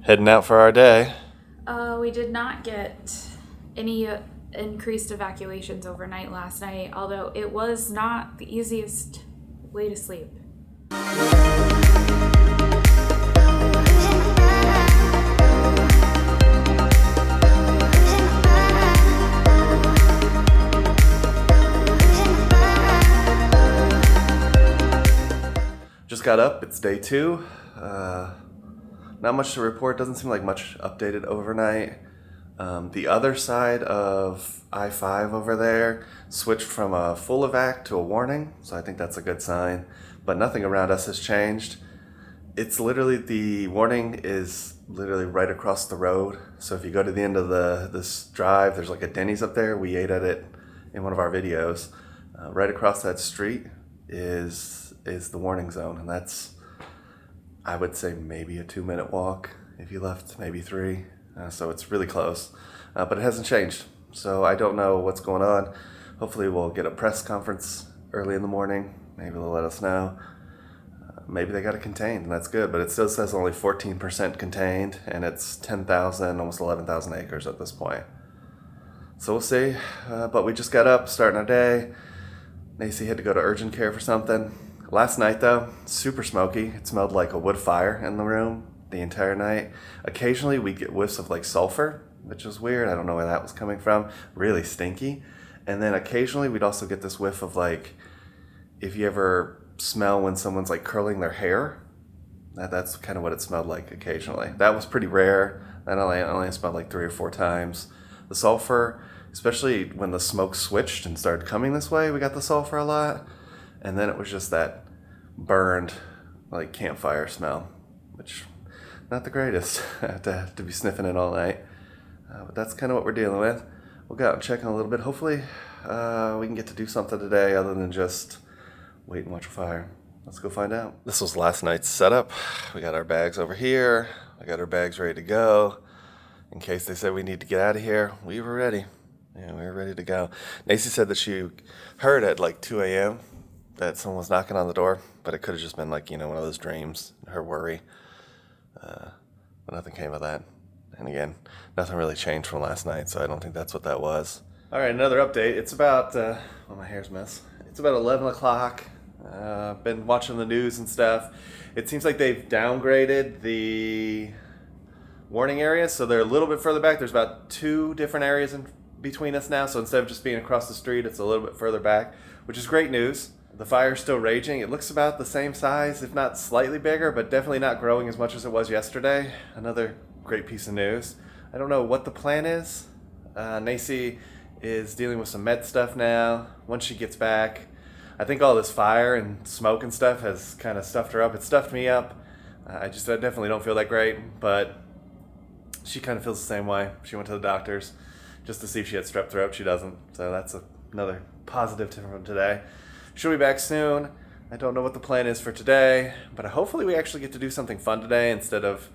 Heading out for our day. We did not get any increased evacuations overnight last night, although it was not the easiest way to sleep. Just got up, it's day 2. Not much to report, doesn't seem like much updated overnight. The other side of I-5 over there switched from a full evac to a warning, so I think that's a good sign. But nothing around us has changed. It's literally, the warning is literally right across the road. So if you go to the end of this drive, there's like a Denny's up there. We ate at it in one of our videos. Right across that street is the warning zone, and that's, I would say, maybe a 2-minute walk if you left, maybe 3. So it's really close, but it hasn't changed. So I don't know what's going on. Hopefully we'll get a press conference early in the morning. Maybe they'll let us know. Maybe they got it contained, and that's good, but it still says only 14% contained, and it's 10,000, almost 11,000 acres at this point. So we'll see, but we just got up, starting our day. Nacy had to go to urgent care for something. Last night though, super smoky. It smelled like a wood fire in the room the entire night. Occasionally we'd get whiffs of like sulfur, which was weird. I don't know where that was coming from. Really stinky. And then occasionally we'd also get this whiff of like, if you ever smell when someone's like curling their hair, that's kind of what it smelled like occasionally. That was pretty rare. That only smelled like 3 or 4 times. The sulfur, especially when the smoke switched and started coming this way, we got the sulfur a lot. And then it was just that burned, like, campfire smell, which not the greatest to be sniffing it all night. But that's kind of what we're dealing with. We'll go out and check in a little bit. Hopefully we can get to do something today other than just wait and watch a fire. Let's go find out. This was last night's setup. We got our bags over here. I got our bags ready to go. In case they said we need to get out of here, we were ready. Yeah, we were ready to go. Nacy said that she heard at like 2 a.m. that someone was knocking on the door, but it could have just been like, one of those dreams, her worry. But nothing came of that. And again, nothing really changed from last night, so I don't think that's what that was. All right, another update. It's about, my hair's a mess. It's about 11 o'clock. Been watching the news and stuff. It seems like they've downgraded the warning areas, so they're a little bit further back. There's about 2 different areas in between us now, so instead of just being across the street, it's a little bit further back, which is great news. The fire's still raging. It looks about the same size, if not slightly bigger, but definitely not growing as much as it was yesterday. Another great piece of news. I don't know what the plan is. Nacy is dealing with some med stuff now. Once she gets back, I think all this fire and smoke and stuff has kind of stuffed her up. It stuffed me up. I definitely don't feel that great, but she kind of feels the same way. She went to the doctors just to see if she had strep throat. She doesn't, so that's another positive from today. She'll be back soon. I don't know what the plan is for today, but hopefully we actually get to do something fun today instead of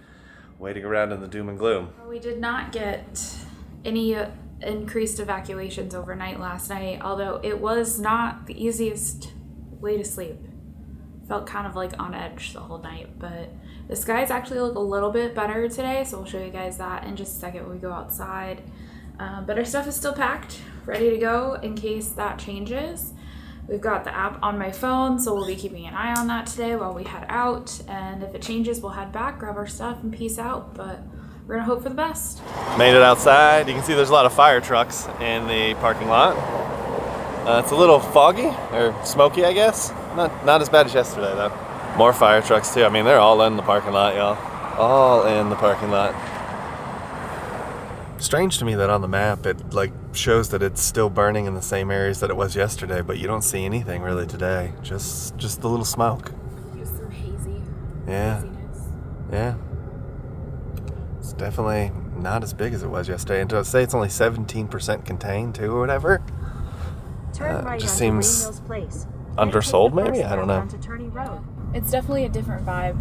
waiting around in the doom and gloom. We did not get any increased evacuations overnight last night, although it was not the easiest way to sleep. Felt kind of like on edge the whole night, but the skies actually look a little bit better today, so we'll show you guys that in just a second when we go outside. But our stuff is still packed, ready to go in case that changes. We've got the app on my phone, so we'll be keeping an eye on that today while we head out. And if it changes, we'll head back, grab our stuff, and peace out. But we're gonna hope for the best. Made it outside. You can see there's a lot of fire trucks in the parking lot. It's a little foggy, or smoky, I guess. Not as bad as yesterday, though. More fire trucks, too. I mean, they're all in the parking lot, y'all. All in the parking lot. Strange to me that on the map it shows that it's still burning in the same areas that it was yesterday, but you don't see anything really today. Just the little smoke. Just some hazy. Yeah. Haziness. Yeah. It's definitely not as big as it was yesterday. And to say it's only 17% contained too, or whatever. Turn right just onto seems Green Mills Place. undersold, maybe. I don't know. Onto Turney Road. It's definitely a different vibe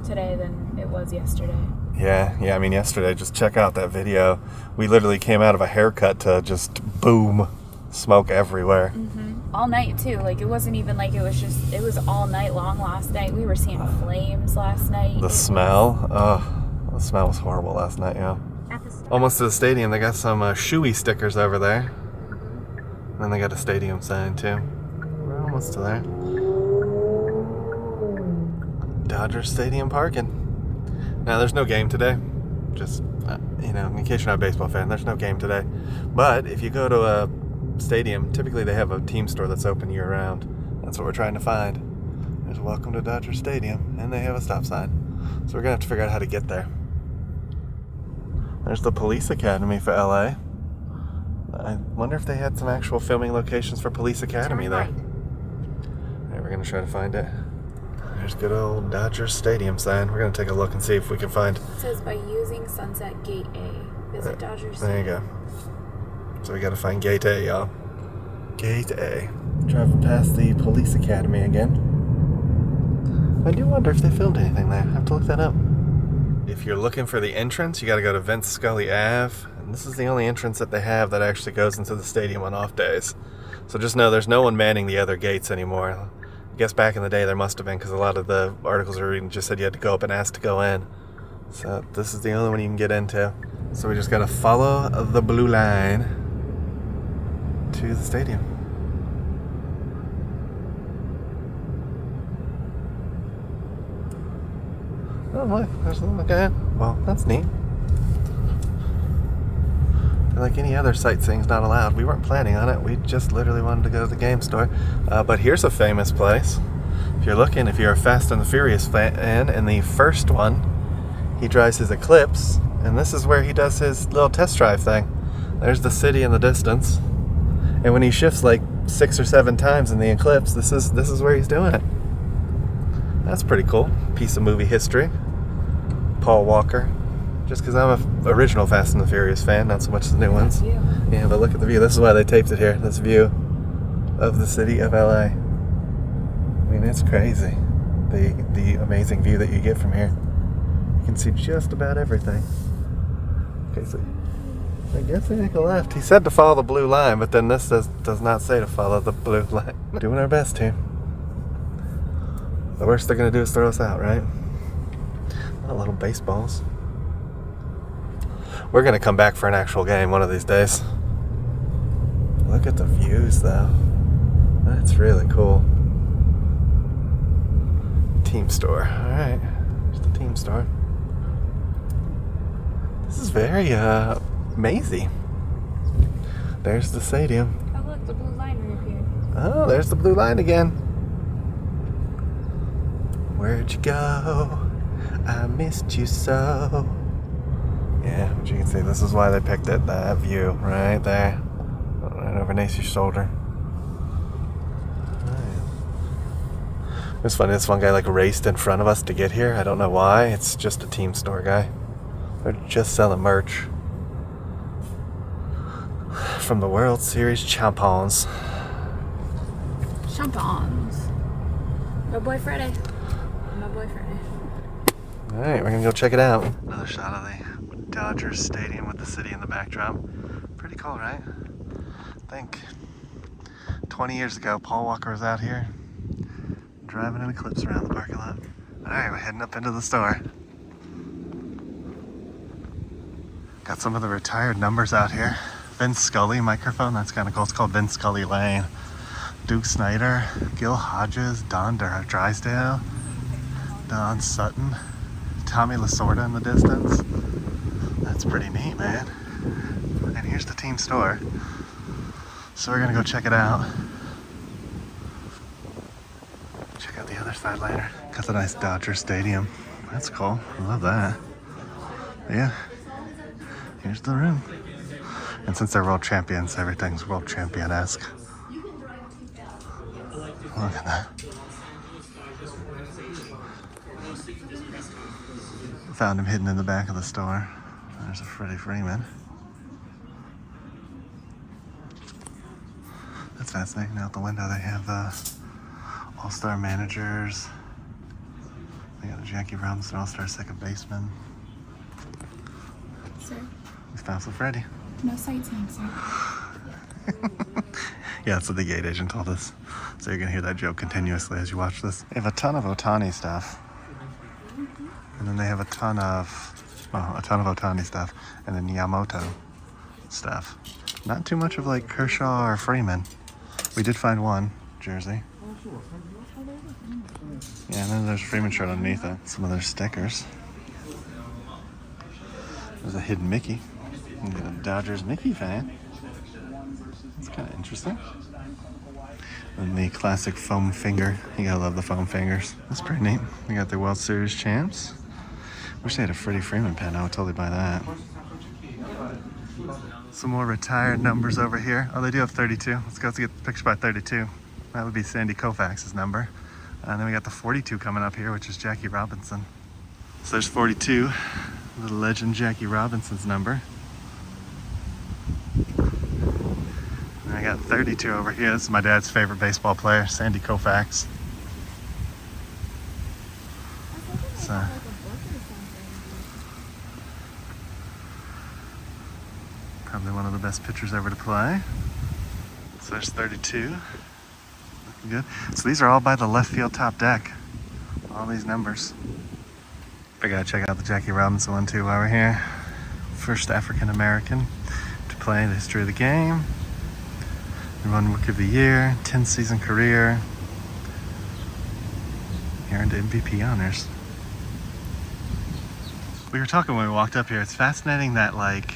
today than it was yesterday. Yeah. I mean, yesterday, just check out that video. We literally came out of a haircut to just boom, smoke everywhere. Mm-hmm. All night too. Like, it wasn't even like it was all night long last night. We were seeing flames last night. The smell, The smell was horrible last night, yeah. At the start. Almost to the stadium. They got some shoey stickers over there. And then they got a stadium sign too. We're almost to there. Dodger Stadium parking. Now there's no game today. Just you know, in case you're not a baseball fan, there's no game today. But if you go to a stadium, typically they have a team store that's open year round. That's what we're trying to find. There's welcome to Dodger Stadium, and they have a stop sign. So we're gonna have to figure out how to get there. There's the police academy for LA. I wonder if they had some actual filming locations for Police Academy Turn there. right. Alright, we're gonna try to find it. There's good old Dodger Stadium sign. We're gonna take a look and see if we can find. It says by using Sunset Gate A, visit Dodgers. There you go. So we gotta find Gate A, y'all. Gate A. Driving past the Police Academy again. I do wonder if they filmed anything there. I have to look that up. If you're looking for the entrance, you gotta go to Vince Scully Ave. And this is the only entrance that they have that actually goes into the stadium on off days. So just know there's no one manning the other gates anymore. I guess back in the day there must have been, because a lot of the articles we were reading just said you had to go up and ask to go in. So this is the only one you can get into. So we just gotta follow the blue line to the stadium. Oh look, there's a little guy. Well, that's neat. Like any other sightseeing's not allowed. We weren't planning on it. We just literally wanted to go to the game store. But here's a famous place. If you're looking, if you're a Fast and the Furious fan, in the first one, he drives his Eclipse, and this is where he does his little test drive thing. There's the city in the distance, and when he shifts like 6 or 7 times in the Eclipse, this is where he's doing it. That's pretty cool. Piece of movie history. Paul Walker. Just because I'm an original Fast and the Furious fan, not so much the new ones. Yeah, but look at the view. This is why they taped it here. This view of the city of LA. I mean, it's crazy. The amazing view that you get from here. You can see just about everything. Okay, so I guess I make a left. He said to follow the blue line, but then this does not say to follow the blue line. Doing our best here. The worst they're going to do is throw us out, right? Oh, little baseballs. We're going to come back for an actual game one of these days. Look at the views, though. That's really cool. Team store. Alright. There's the team store. This is very, mazy. There's the stadium. Oh look, the blue line reappeared. Oh, there's the blue line again. Where'd you go? I missed you so. Yeah, but you can see this is why they picked it. That view right there. Right over Nacy's shoulder. Right. It's funny, this one guy like raced in front of us to get here. I don't know why. It's just a team store guy. They're just selling merch from the World Series champions. Champons. My boy Friday. My boy Friday. Alright, we're gonna go check it out. Another shot of the Dodgers Stadium with the city in the backdrop. Pretty cool, right? I think 20 years ago, Paul Walker was out here driving an Eclipse around the parking lot. Alright, we're heading up into the store. Got some of the retired numbers out here. Vince Scully microphone, that's kind of cool. It's called Vince Scully Lane. Duke Snyder, Gil Hodges, Don Drysdale, Don Sutton, Tommy Lasorda in the distance. That's pretty neat, man. And here's the team store. So we're gonna go check it out. Check out the other side later. Got a nice Dodger Stadium. That's cool. I love that. Yeah. Here's the room. And since they're world champions, everything's world champion-esque. Look at that. Found him hidden in the back of the store. There's a Freddie Freeman. That's fascinating. Out the window they have all-star managers. They got a Jackie Robinson all-star second baseman. Sir, We found some Freddie. no sightseeing, sir. Yeah, that's what the gate agent told us. So you're gonna hear that joke continuously as you watch this. They have a ton of Ohtani stuff. And then they have a ton of Well, a ton of Otani stuff, and then Yamamoto stuff. Not too much of like Kershaw or Freeman. We did find one jersey. Yeah, and then there's a Freeman shirt underneath it. Some of their stickers. There's a hidden Mickey. You get a Dodgers Mickey fan. It's kind of interesting. And the classic foam finger. You gotta love the foam fingers. That's pretty neat. We got the World Series champs. Wish they had a Freddie Freeman pen. I would totally buy that. Some more retired numbers over here. Oh, they do have 32. Let's go get the picture by 32. That would be Sandy Koufax's number. And then we got the 42 coming up here, which is Jackie Robinson. So there's 42, the legend Jackie Robinson's number. And I got 32 over here. This is my dad's favorite baseball player, Sandy Koufax. So, probably one of the best pitchers ever to play. So there's 32. Looking good. So these are all by the left field top deck. All these numbers. I gotta check out the Jackie Robinson one too while we're here. First African American to play the history of the game. Run Rookie of the Year, 10-season career. He earned MVP honors. We were talking when we walked up here. It's fascinating that like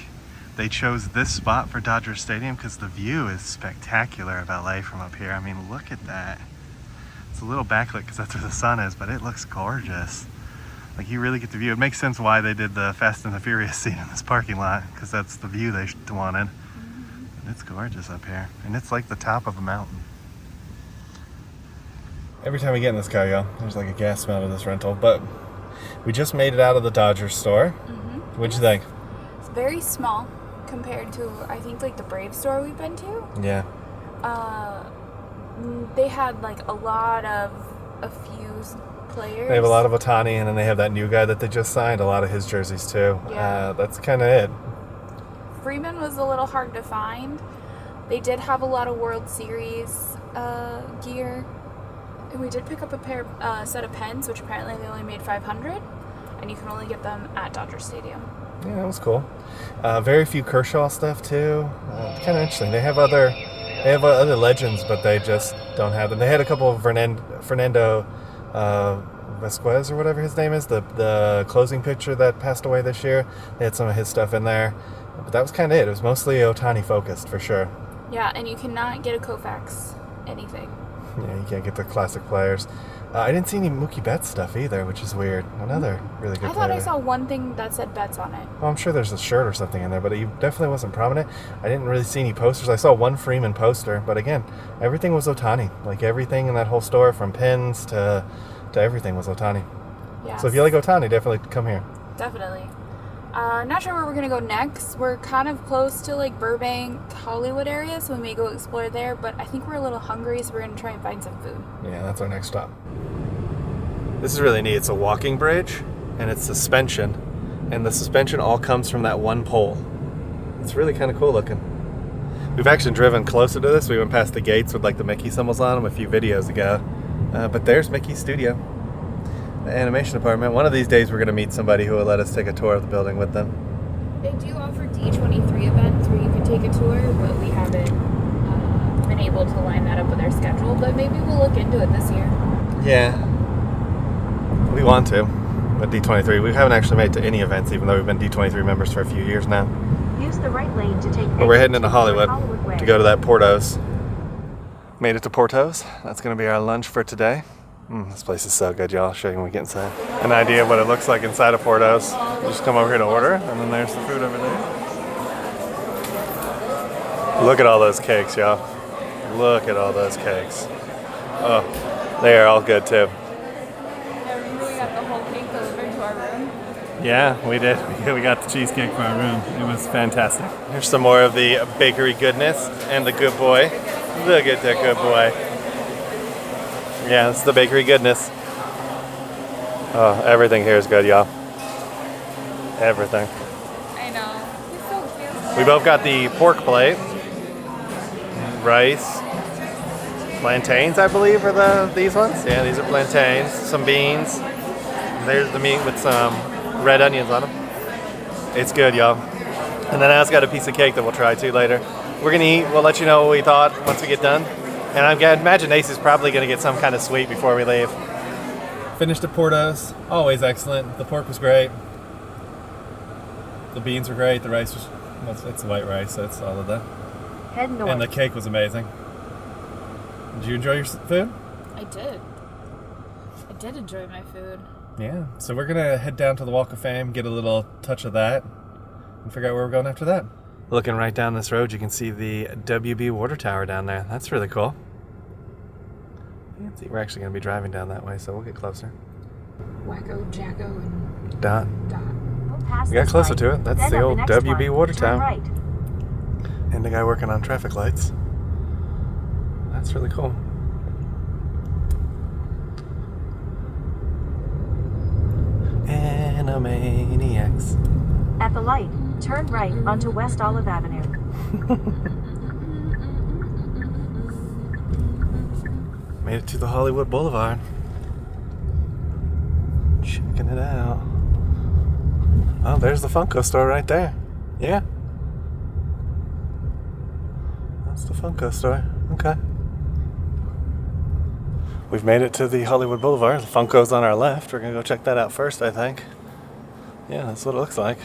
they chose this spot for Dodger Stadium because the view is spectacular of LA from up here. I mean, look at that. It's a little backlit because that's where the sun is, but it looks gorgeous. Like you really get the view. It makes sense why they did the Fast and the Furious scene in this parking lot because that's the view they wanted. And it's gorgeous up here. And it's like the top of a mountain. Every time we get in this car, y'all, there's like a gas smell to this rental. But we just made it out of the Dodgers store. What'd you think? It's very small compared to, I think, like the Brave store we've been to. Yeah. They had like a lot of a few players. They have a lot of Otani, and then they have that new guy that they just signed, a lot of his jerseys too. Yeah. That's kind of it. Freeman was a little hard to find. They did have a lot of World Series gear. And we did pick up a set of pens, which apparently they only made 500. And you can only get them at Dodger Stadium. Yeah, that was cool. Very few Kershaw stuff too. Kind of interesting. They have other legends, but they just don't have them. They had a couple of Fernando Vasquez or whatever his name is, the closing pitcher that passed away this year. They had some of his stuff in there, but that was kind of it. It was mostly Otani focused for sure. Yeah, and you cannot get a Koufax anything. Yeah, you can't get the classic players. I didn't see any Mookie Betts stuff either, which is weird. Another really good player. I thought I saw one thing that said Betts on it. Well, I'm sure there's a shirt or something in there, but it definitely wasn't prominent. I didn't really see any posters. I saw one Freeman poster, but again, everything was Otani. Like everything in that whole store, from pins to everything was Otani. Yes. So if you like Otani, definitely come here. Definitely. Not sure where we're going to go next. We're kind of close to like Burbank, Hollywood area, so we may go explore there, but I think we're a little hungry, so we're going to try and find some food. Yeah, that's our next stop. This is really neat. It's a walking bridge, and it's suspension, and the suspension all comes from that one pole. It's really kind of cool looking. We've actually driven closer to this. We went past the gates with like the Mickey symbols on them a few videos ago, but there's Mickey's studio. The animation department. One of these days we're going to meet somebody who will let us take a tour of the building with them. They do offer D23 events where you can take a tour, but we haven't been able to line that up with our schedule, but maybe we'll look into it this year. Yeah. We want to, but D23. We haven't actually made it to any events, even though we've been D23 members for a few years now. Use the right lane to take. But we're heading into Hollywood to go to that Porto's. Made it to Porto's. That's going to be our lunch for today. This place is so good, y'all. I'll show you when we get inside. An idea of what it looks like inside of Porto's. You just come over here to order, and then there's the food over there. Look at all those cakes, y'all. Look at all those cakes. Oh, they are all good too. Remember we got the whole cake delivered to our room? Yeah, we did. We got the cheesecake for our room. It was fantastic. Here's some more of the bakery goodness and the good boy. Look at that good boy. Yeah, it's the bakery goodness. Oh, everything here is good, y'all. Everything. I know. He's so cute. We both got the pork plate. Rice. Plantains, I believe, are these ones. Yeah, these are plantains. Some beans. There's the meat with some red onions on them. It's good, y'all. And then I also got a piece of cake that we'll try too later. We're gonna eat. We'll let you know what we thought once we get done. And I imagine Ace is probably gonna get some kind of sweet before we leave. Finished at Porto's. Always excellent. The pork was great. The beans were great. The rice was, well, it's white rice, so it's all of that. Head north. And the cake was amazing. Did you enjoy your food? I did. I did enjoy my food. Yeah. So we're gonna head down to the Walk of Fame, get a little touch of that, and figure out where we're going after that. Looking right down this road, you can see the WB water tower down there. That's really cool. Fancy. We're actually going to be driving down that way, so we'll get closer. Wacko, Jacko, and Dot. Go past We got this closer light. to it. That's Then the at old next WB one, water turn tower. right. And the guy working on traffic lights. That's really cool. Animaniacs. At the light, turn right onto West Olive Avenue. Made it to the Hollywood Boulevard. Checking it out. Oh, there's the Funko Store right there. Yeah. That's the Funko Store. Okay. We've made it to the Hollywood Boulevard. The Funko's on our left. We're going to go check that out first, I think. Yeah, that's what it looks like.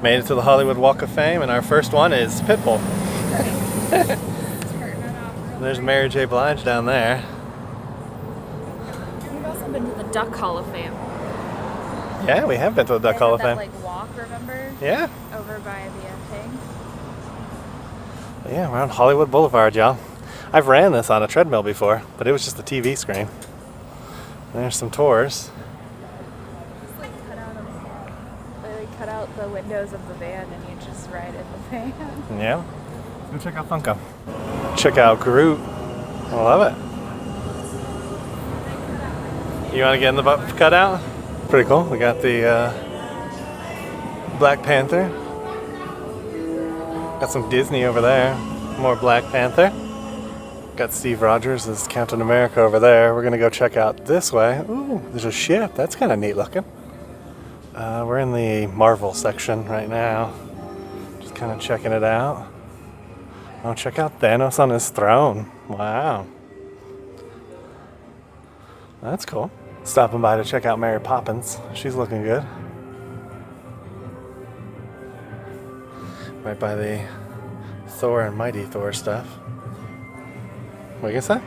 Made it to the Hollywood Walk of Fame, and our first one is Pitbull. There's Mary J. Blige down there. we've also been to the Duck Hall of Fame. Yeah, we have been to the Duck Hall of Fame. That, like, walk, remember? Yeah. Over by the thing. Yeah, we're on Hollywood Boulevard, y'all. I've ran this on a treadmill before, but it was just a TV screen. There's some tours. Just like cut out the windows of the van and you just ride in the van. Yeah. Go check out Funko. Check out Groot. I love it. You want to get in the cutout? Pretty cool. We got the Black Panther. Got some Disney over there. More Black Panther. Got Steve Rogers as Captain America over there. We're gonna go check out this way. Ooh, there's a ship. That's kind of neat looking. We're in the Marvel section right now. Just kind of checking it out. Oh, check out Thanos on his throne. Wow. That's cool. Stopping by to check out Mary Poppins. She's looking good. Right by the Thor and Mighty Thor stuff. What you say?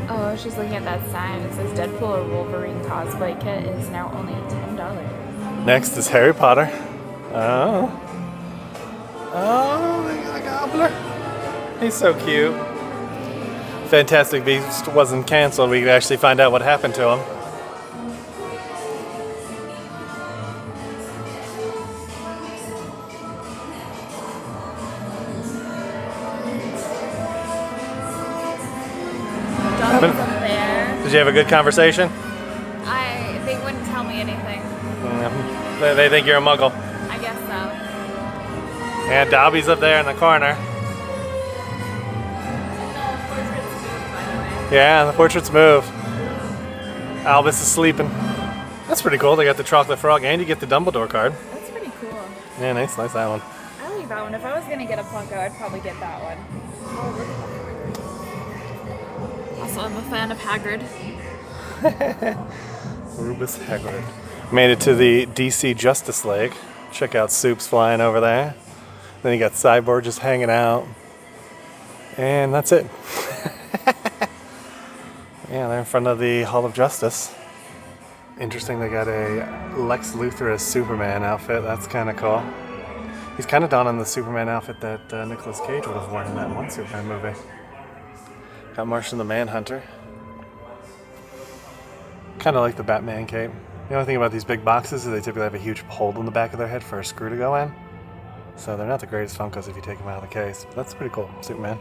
Oh, I was just looking at that sign. It says Deadpool or Wolverine cosplay kit is now only $10. Next is Harry Potter. Oh. Oh, they got a gobbler. He's so cute. Fantastic Beasts wasn't canceled. We could actually find out what happened to him. Dog up there. Did you have a good conversation? They wouldn't tell me anything. They think you're a muggle. I guess so. And Dobby's up there in the corner. Yeah, the portraits move. Albus is sleeping. That's pretty cool. They got the chocolate frog, and you get the Dumbledore card. That's pretty cool. Yeah, nice that one. I like that one. If I was gonna get a Funko, I'd probably get that one. Also, I'm a fan of Hagrid. Rubus Hagrid. Made it to the DC Justice League. Check out Soup's flying over there. Then you got Cyborg just hanging out. And that's it. Yeah, they're in front of the Hall of Justice. Interesting, they got a Lex Luthor as Superman outfit. That's kind of cool. He's kind of donning the Superman outfit that Nicolas Cage would have worn in that one Superman movie. Got Martian the Manhunter. Kind of like the Batman cape. The only thing about these big boxes is they typically have a huge hole in the back of their head for a screw to go in. So they're not the greatest Funkos if you take them out of the case. But that's pretty cool, Superman.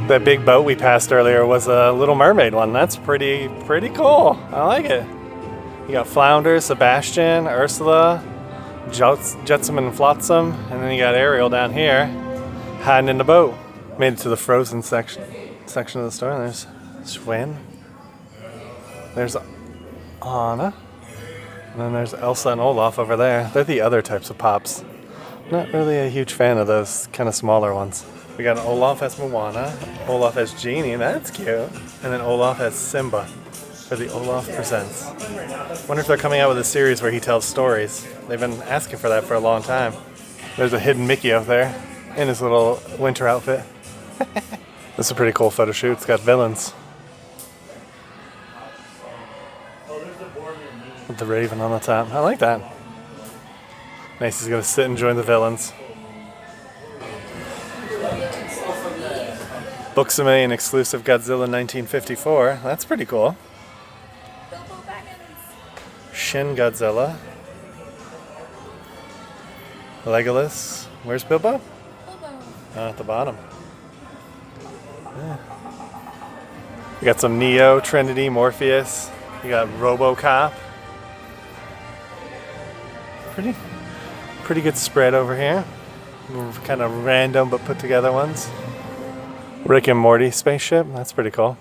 That big boat we passed earlier was a Little Mermaid one. That's pretty cool. I like it. You got Flounder, Sebastian, Ursula, Jetsam and Flotsam, and then you got Ariel down here hiding in the boat. Made it to the Frozen section of the store. There's Sven. There's Anna. And then there's Elsa and Olaf over there. They're the other types of Pops. Not really a huge fan of those kind of smaller ones. We got Olaf as Moana, Olaf as Genie, that's cute. And then Olaf as Simba for the Olaf Presents. Wonder if they're coming out with a series where he tells stories. They've been asking for that for a long time. There's a hidden Mickey out there in his little winter outfit. This is a pretty cool photo shoot. It's got villains. With the raven on the top. I like that. Nice, he's gonna sit and join the villains. Books-A-Million exclusive Godzilla 1954. That's pretty cool. Shin Godzilla. Legolas. Where's Bilbo? At the bottom. Yeah. We got some Neo, Trinity, Morpheus. We got RoboCop. Pretty good spread over here. Kind of random but put together ones. Rick and Morty spaceship. That's pretty cool.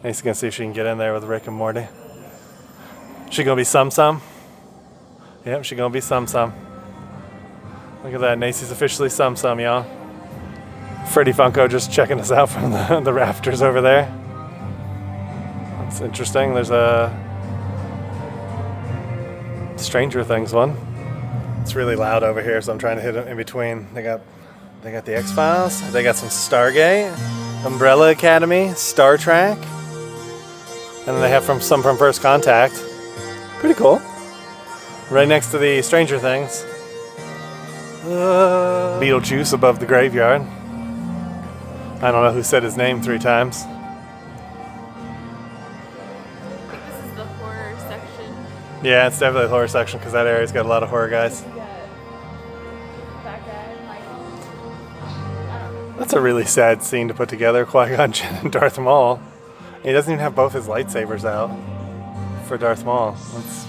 Nice to see if she can get in there with Rick and Morty. She gonna be Sum. Yep, she gonna be Sum. Look at that. Nacy's officially Sum, y'all. Freddy Funko just checking us out from the rafters over there. That's interesting. There's a Stranger Things one. It's really loud over here, so I'm trying to hit it in between. They got the X-Files. They got some Stargate, Umbrella Academy, Star Trek, and then they have some from First Contact. Pretty cool. Right next to the Stranger Things. Beetlejuice above the graveyard. I don't know who said his name 3 times. I think this is the horror section. Yeah, it's definitely the horror section because that area's got a lot of horror guys. That guy, Michael. That's a really sad scene to put together. Qui-Gon Jinn and Darth Maul. He doesn't even have both his lightsabers out for Darth Maul. That's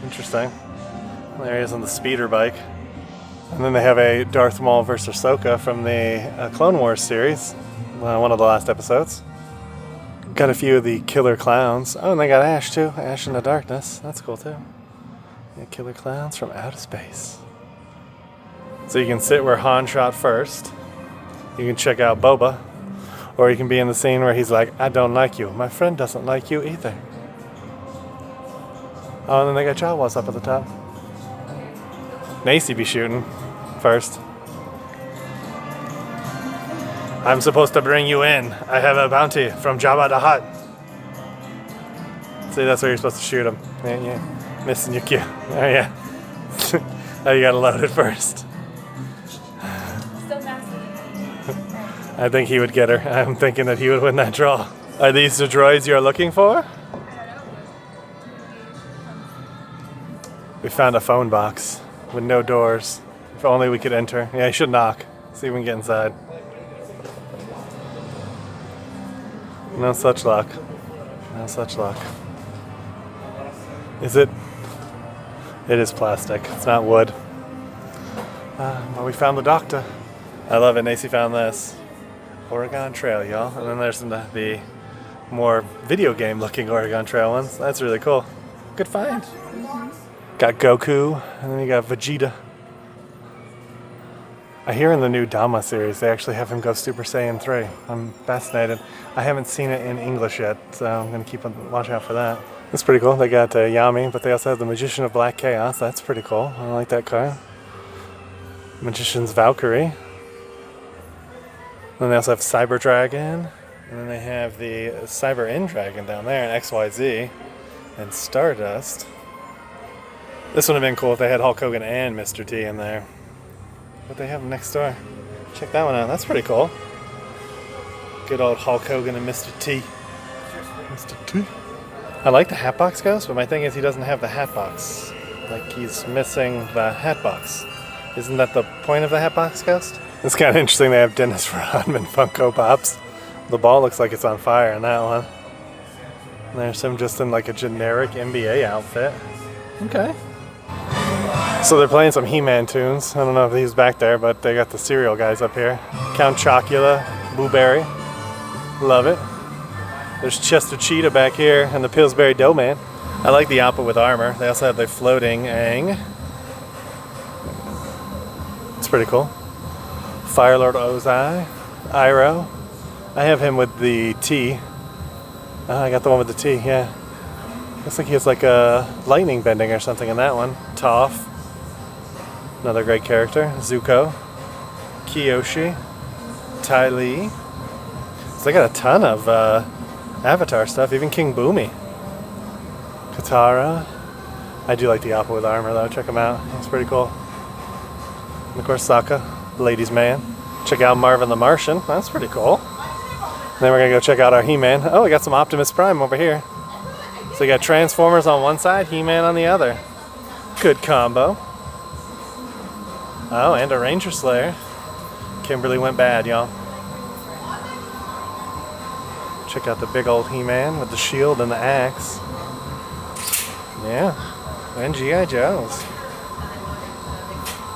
interesting. There he is on the speeder bike. And then they have a Darth Maul versus Ahsoka from the Clone Wars series. One of the last episodes. Got a few of the killer clowns. Oh, and they got Ash too. Ash in the Darkness. That's cool too. Yeah, killer clowns from outer space. So you can sit where Han shot first. You can check out Boba. Or you can be in the scene where he's like, I don't like you. My friend doesn't like you either. Oh, and then they got Jawas up at the top. Nacy be shooting first. I'm supposed to bring you in. I have a bounty from Jabba the Hutt. See, that's where you're supposed to shoot him. Yeah. Missing your cue. Oh, yeah. Oh, you gotta load it first. Still massive. I think he would get her. I'm thinking that he would win that draw. Are these the droids you're looking for? We found a phone box with no doors. If only we could enter. Yeah, you should knock. See if we can get inside. No such luck. No such luck. Is it? It is plastic. It's not wood. Well, we found the doctor. I love it. Nacy found this. Oregon Trail, y'all. And then there's the more video game looking Oregon Trail ones. That's really cool. Good find. Got Goku, and then you got Vegeta. I hear in the new Dama series they actually have him go Super Saiyan 3. I'm fascinated. I haven't seen it in English yet, so I'm going to keep on watching out for that. That's pretty cool. They got Yami, but they also have the Magician of Black Chaos. That's pretty cool. I like that card. Magician's Valkyrie. Then they also have Cyber Dragon. And then they have the Cyber End Dragon down there, and XYZ, and Stardust. This would have been cool if they had Hulk Hogan and Mr. T in there. But they have them next door. Check that one out. That's pretty cool. Good old Hulk Hogan and Mr. T. Mr. T. I like the Hatbox Ghost, but my thing is he doesn't have the Hatbox. Like he's missing the Hatbox. Isn't that the point of the Hatbox Ghost? It's kind of interesting they have Dennis Rodman Funko Pops. The ball looks like it's on fire in that one. And there's him just in like a generic NBA outfit. Okay. So they're playing some He-Man tunes. I don't know if he's back there, but they got the cereal guys up here. Count Chocula, Blueberry. Love it. There's Chester Cheetah back here and the Pillsbury Doughman. I like the Appa with armor. They also have the floating Aang. It's pretty cool. Firelord Ozai. Iroh. I have him with the T. I got the one with the T, yeah. Looks like he has like a lightning bending or something in that one. Toph. Another great character. Zuko. Kyoshi. Ty Lee. So they got a ton of Avatar stuff, even King Boomy. Katara. I do like the Appa with armor though, check him out. It's pretty cool. And of course Sokka, the ladies' man. Check out Marvin the Martian, that's pretty cool. And then we're gonna go check out our He-Man. Oh, we got some Optimus Prime over here. So we got Transformers on one side, He-Man on the other. Good combo. Oh, and a Ranger Slayer. Kimberly went bad, y'all. Check out the big old He-Man with the shield and the axe. Yeah, and G.I. Joes.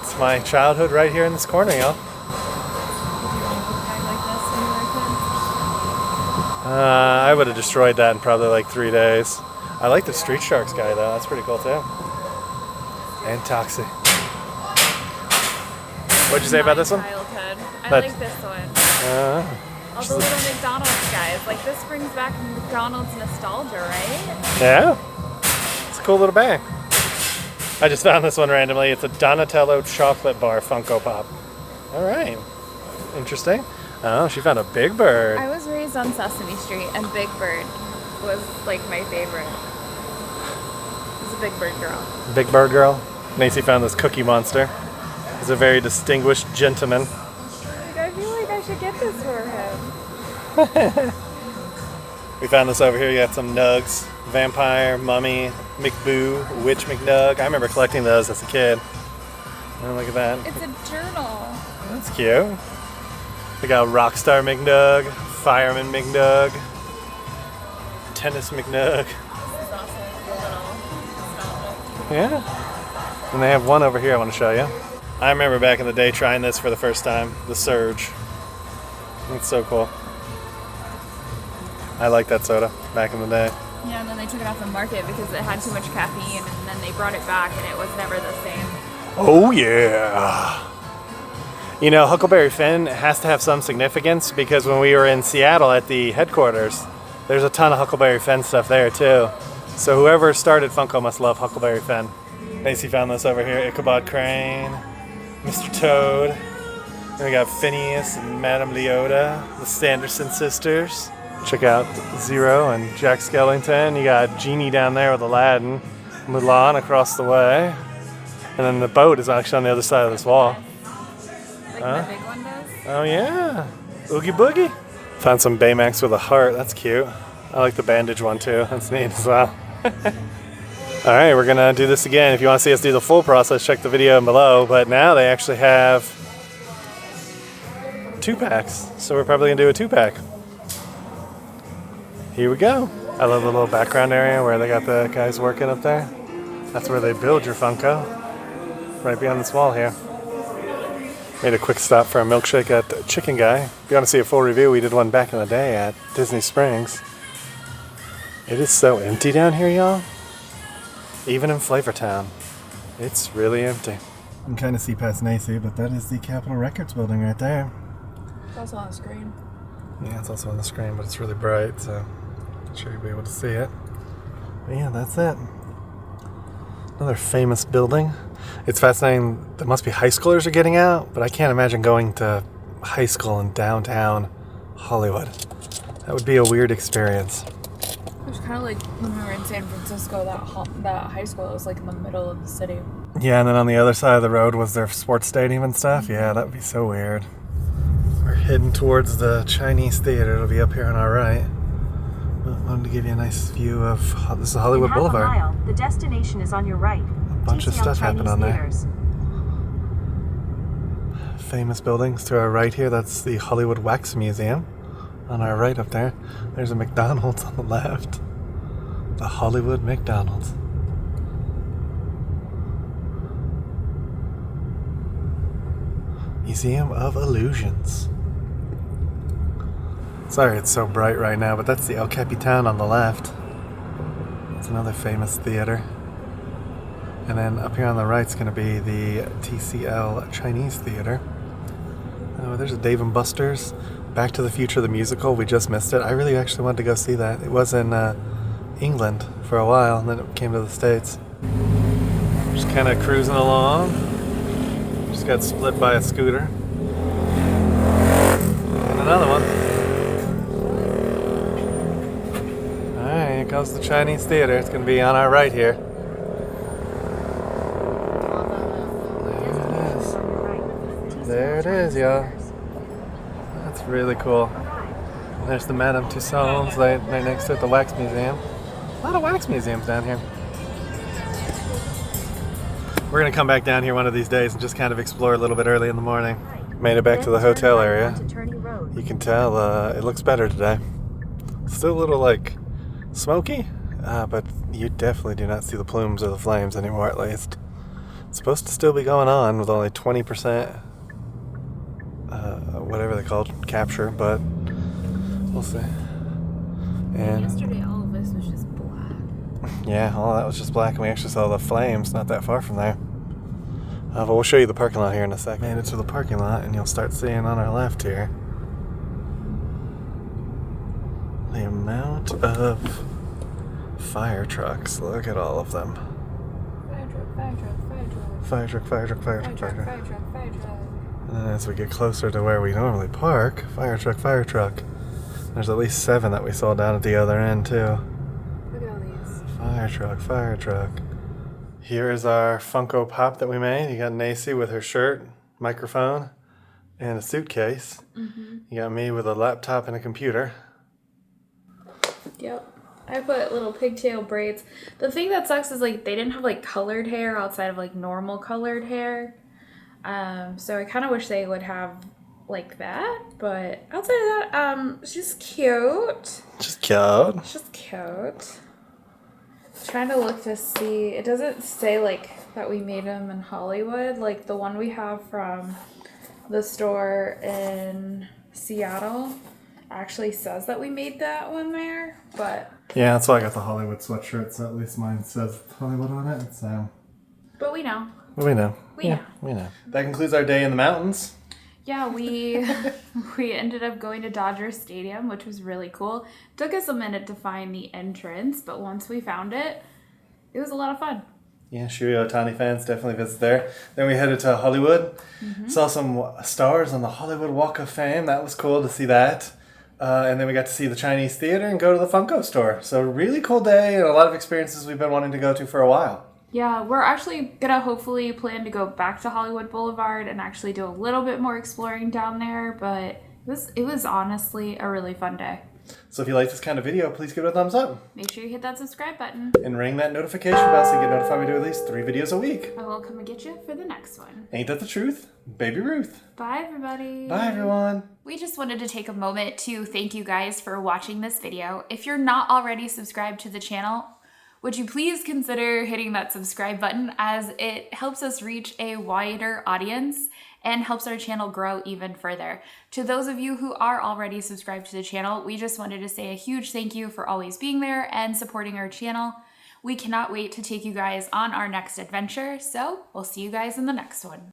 It's my childhood right here in this corner, y'all. I would have destroyed that in probably like 3 days. I like the Street Sharks guy though, that's pretty cool too. And Toxie. What'd you say about this one? Childhood. I like this one. All the little McDonald's guys. Like, this brings back McDonald's nostalgia, right? Yeah. It's a cool little bag. I just found this one randomly. It's a Donatello chocolate bar Funko Pop. Alright. Interesting. Oh, she found a Big Bird. I was raised on Sesame Street, and Big Bird was, like, my favorite. I was a Big Bird girl. Big Bird girl. Macy found this Cookie Monster. He's a very distinguished gentleman. I feel like I should get this for him. We found this over here. You got some Nugs. Vampire, Mummy, McBoo, Witch McNug. I remember collecting those as a kid. Oh, look at that. It's a journal. That's cute. We got Rockstar McNug, Fireman McNug, Tennis McNug. This is also a little nostalgic. Yeah. And they have one over here I want to show you. I remember back in the day trying this for the first time, the Surge. It's so cool. I like that soda back in the day. Yeah, and then they took it off the market because it had too much caffeine, and then they brought it back, and it was never the same. Oh yeah. You know, Huckleberry Finn has to have some significance because when we were in Seattle at the headquarters, there's a ton of Huckleberry Finn stuff there too. So whoever started Funko must love Huckleberry Finn. Macy found this over here, Ichabod Crane, Mr. Toad. Then we got Phineas and Madame Leota, the Sanderson sisters. Check out Zero and Jack Skellington. You got Genie down there with Aladdin, Mulan across the way. And then the boat is actually on the other side of this wall. Like the big one does? Oh yeah, Oogie Boogie. Found some Baymax with a heart, that's cute. I like the bandage one too, that's neat as well. Alright, we're gonna do this again. If you want to see us do the full process, check the video below. But now they actually have 2-packs, so we're probably gonna do a 2-pack. Here we go. I love the little background area where they got the guys working up there. That's where they build your Funko. Right behind this wall here. Made a quick stop for a milkshake at Chicken Guy. If you want to see a full review, we did one back in the day at Disney Springs. It is so empty down here, y'all. Even in Flavortown. It's really empty. You can kind of see past Nacy, but that is the Capitol Records building right there. It's also on the screen. Yeah, it's also on the screen, but it's really bright, so I'm sure you'll be able to see it. But yeah, that's it. Another famous building. It's fascinating. There must be high schoolers are getting out, but I can't imagine going to high school in downtown Hollywood. That would be a weird experience. It was kind of like when we were in San Francisco, that high school. It was like in the middle of the city. Yeah, and then on the other side of the road was their sports stadium and stuff. Yeah, that would be so weird. We're heading towards the Chinese Theater. It'll be up here on our right. I wanted to give you a nice view of this is Hollywood Boulevard. Half a mile, the destination is on your right. A bunch of stuff happened on there. Famous buildings to our right here. That's the Hollywood Wax Museum. On our right up there. There's a McDonald's on the left. The Hollywood McDonald's. Museum of Illusions. Sorry it's so bright right now, but that's the El Capitan on the left. It's another famous theater. And then up here on the right is going to be the TCL Chinese Theater. Oh, there's a Dave & Buster's. Back to the Future, the musical. We just missed it. I really actually wanted to go see that. It was in England for a while, and then it came to the States. Just kind of cruising along. Just got split by a scooter. And another one. Alright, here goes the Chinese Theater. It's going to be on our right here. There it is, y'all. That's really cool. There's the Madame Tussauds right next to it, the Wax Museum. A lot of wax museums down here. We're gonna come back down here one of these days and just kind of explore a little bit early in the morning. Made it back to the hotel area. You can tell it looks better today. Still a little like smoky, but you definitely do not see the plumes or the flames anymore, at least. It's supposed to still be going on with only 20%. Whatever they called capture, but we'll see. And yesterday, all of this was just black. Yeah, all that was just black, and we actually saw the flames not that far from there. But we'll show you the parking lot here in a second. Made it to the parking lot, and you'll start seeing on our left here the amount of fire trucks. Look at all of them. Fire truck, fire truck, fire truck. Fire truck, fire truck, fire truck, Fire truck, fire truck. fire truck, fire truck. And as we get closer to where we normally park, fire truck, fire truck. There's at least 7 that we saw down at the other end too. Look at all these. Fire truck, fire truck. Here is our Funko Pop that we made. You got Nacy with her shirt, microphone, and a suitcase. Mm-hmm. You got me with a laptop and a computer. Yep. I put little pigtail braids. The thing that sucks is like they didn't have like colored hair outside of like normal colored hair. So I kind of wish they would have like that, but outside of that, it's just cute. Just cute. It's just cute. Trying to look to see. It doesn't say like that we made them in Hollywood. Like the one we have from the store in Seattle actually says that we made that one there, but Yeah, that's why I got the Hollywood sweatshirt, so at least mine says Hollywood on it. So. but we know. We know. We know. We know. That concludes our day in the mountains. Yeah, we ended up going to Dodger Stadium, which was really cool. Took us a minute to find the entrance, but once we found it, it was a lot of fun. Yeah, Shuyo Ohtani fans definitely visit there. Then we headed to Hollywood. Mm-hmm. Saw some stars on the Hollywood Walk of Fame. That was cool to see that. And then we got to see the Chinese Theater and go to the Funko Store. So really cool day and a lot of experiences we've been wanting to go to for a while. Yeah, we're actually gonna hopefully plan to go back to Hollywood Boulevard and actually do a little bit more exploring down there, but it was honestly a really fun day. So if you like this kind of video, please give it a thumbs up. Make sure you hit that subscribe button. And ring that notification bell so you get notified when we do at least 3 videos a week. I will come and get you for the next one. Ain't that the truth? Baby Ruth. Bye, everybody. Bye, everyone. We just wanted to take a moment to thank you guys for watching this video. If you're not already subscribed to the channel, would you please consider hitting that subscribe button, as it helps us reach a wider audience and helps our channel grow even further. To those of you who are already subscribed to the channel, we just wanted to say a huge thank you for always being there and supporting our channel. We cannot wait to take you guys on our next adventure, so we'll see you guys in the next one.